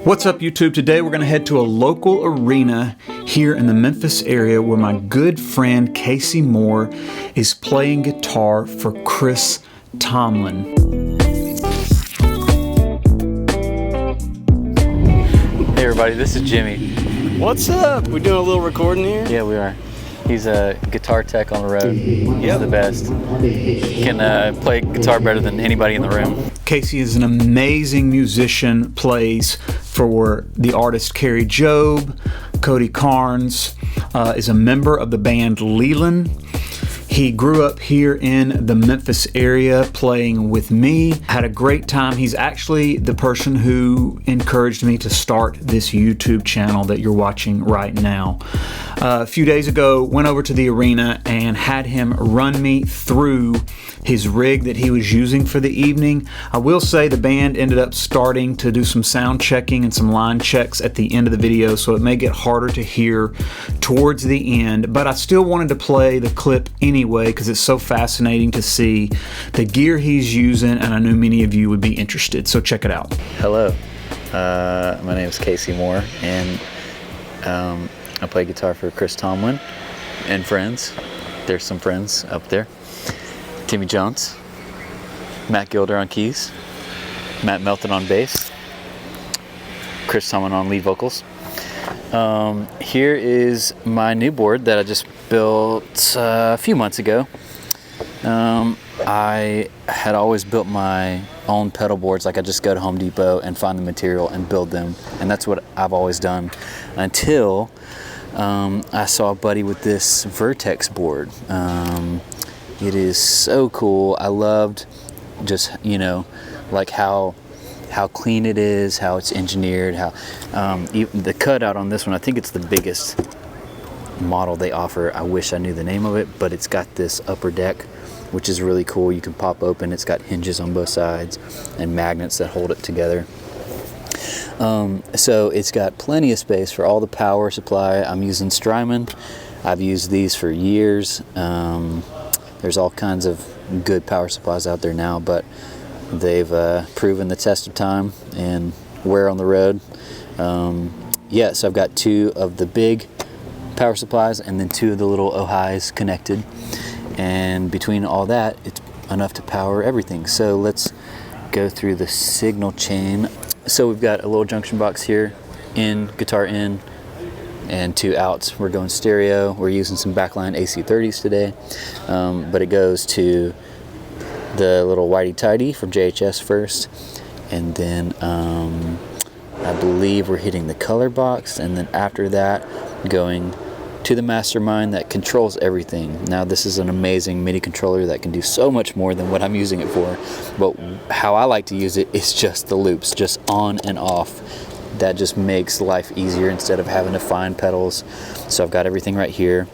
What's up, YouTube? Today we're going to head to a local arena here in the Memphis area where my good friend Casey Moore is playing guitar for Chris Tomlin. Hey everybody, this is Jimmy. What's up? We doing a little recording here? Yeah, we are. He's a guitar tech on the road. He's the best. He can play guitar better than anybody in the room. Casey is an amazing musician, plays for the artist Kari Jobe. Cody Carnes is a member of the band Leeland. He grew up here in the Memphis area playing with me. Had a great time. He's actually the person who encouraged me to start this YouTube channel that you're watching right now. A few days ago, went over to the arena and had him run me through his rig that he was using for the evening. I will say the band ended up starting to do some sound checking and some line checks at the end of the video, so it may get harder to hear towards the end, but I still wanted to play the clip anyway because it's so fascinating to see the gear he's using, and I knew many of you would be interested, so check it out. Hello, my name is Casey Moore, and I play guitar for Chris Tomlin and friends. There's some friends up there. Timmy Jones, Matt Gilder on keys, Matt Melton on bass, Chris Tomlin on lead vocals. Here is my new board that I just built a few months ago. I had always built my own pedal boards. Like, I just go to Home Depot and find the material and build them, and that's what I've always done until I saw a buddy with this Vertex board. It is so cool. I loved just, like how clean it is, how it's engineered, how even the cutout on this one, I think it's the biggest model they offer. I wish I knew the name of it, but it's got this upper deck, which is really cool. You can pop open. It's got hinges on both sides and magnets that hold it together. So it's got plenty of space for all the power supply. I'm using Strymon. I've used these for years. There's all kinds of good power supplies out there now, but they've proven the test of time and wear on the road. So I've got two of the big power supplies and then two of the little Ohi's connected. And between all that, it's enough to power everything. So let's go through the signal chain. So we've got a little junction box here, in, guitar in, and two outs. We're going stereo. We're using some backline AC30s today, but it goes to the little whitey tidy from JHS first, and then I believe we're hitting the color box, and then after that going to the mastermind that controls everything. Now, this is an amazing MIDI controller that can do so much more than what I'm using it for, but how I like to use it is just the loops, just on and off. That just makes life easier instead of having to find pedals. So I've got everything right here,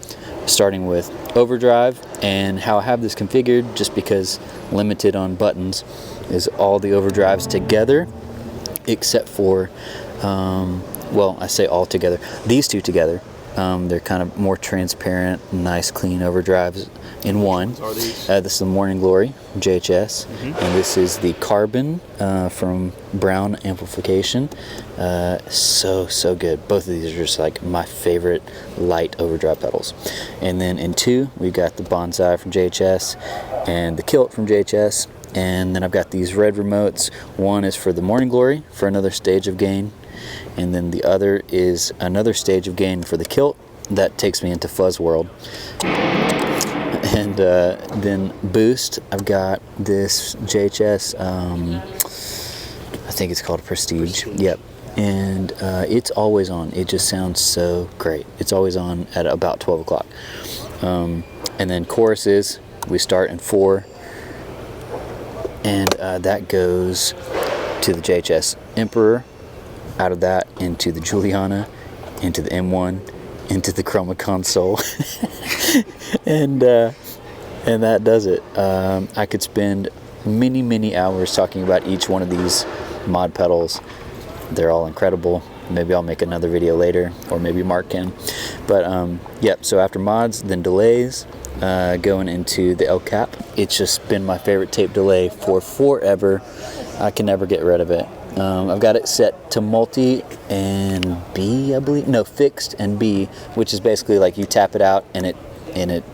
starting with overdrive, and how I have this configured, just because limited on buttons, is all the overdrives together except for I say all together, these two together. They're kind of more transparent, nice, clean overdrives in one. Are these? This is the Morning Glory from JHS, and this is the Carbon from Brown Amplification. So good. Both of these are just like my favorite light overdrive pedals. And then in two, we've got the Bonsai from JHS and the Kilt from JHS. And then I've got these red remotes. One is for the Morning Glory for another stage of gain, and then the other is another stage of gain for the Kilt that takes me into Fuzz World. And then boost, I've got this JHS, I think it's called a Prestige. Yep. And it's always on. It just sounds so great. It's always on at about 12 o'clock. And then choruses, we start in 4, and that goes to the JHS Emperor, out of that into the Juliana, into the M1, into the Chroma Console, and that does it. I could spend many hours talking about each one of these mod pedals. They're all incredible. Maybe I'll make another video later, or maybe Mark can. But so after mods, then delays, going into the El Cap. It's just been my favorite tape delay for forever. I can never get rid of it. I've got it set to multi and B, I believe. No, fixed and B, which is basically like you tap it out and it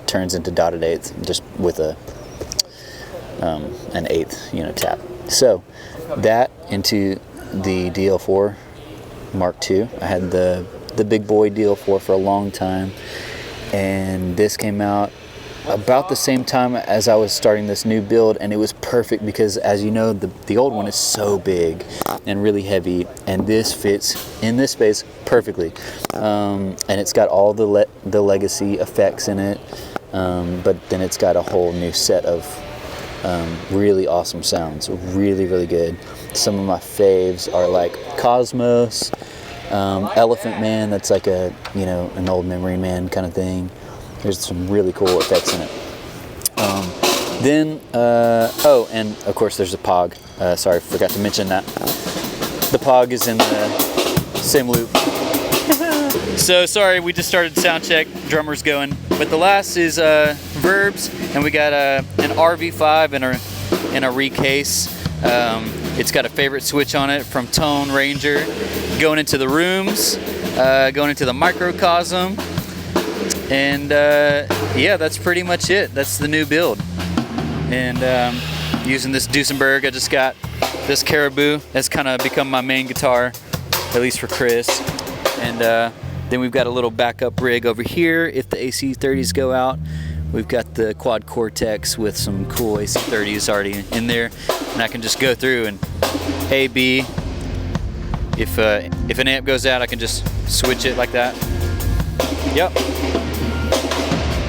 turns into dotted eighth, just with an eighth, tap. So that into the DL4 Mark II. I had the big boy DL4 for a long time, and this came out about the same time as I was starting this new build, and it was perfect because, as you know, the old one is so big and really heavy, and this fits in this space perfectly. And it's got all the legacy effects in it, but then it's got a whole new set of really awesome sounds, really, really good. Some of my faves are like Cosmos, Elephant Man, that's like an old Memory Man kind of thing. There's some really cool effects in it. And of course there's a Pog. Sorry, forgot to mention that. The Pog is in the same loop. So sorry, we just started sound check, drummer's going. But the last is Verbs, and we got an RV5 and a recase. It's got a favorite switch on it from Tone Ranger. Going into the rooms, going into the microcosm. And yeah, that's pretty much it. That's the new build. And using this Duesenberg, I just got this Caribou. That's kind of become my main guitar, at least for Chris. And then we've got a little backup rig over here if the AC30s go out. We've got the Quad Cortex with some cool AC30s already in there, and I can just go through and A, B. If an amp goes out, I can just switch it like that. Yep.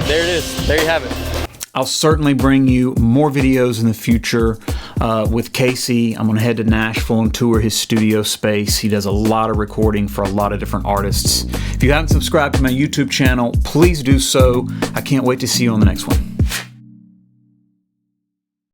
There it is. There you have it. I'll certainly bring you more videos in the future with Casey. I'm going to head to Nashville and tour his studio space. He does a lot of recording for a lot of different artists. If you haven't subscribed to my YouTube channel, please do so. I can't wait to see you on the next one.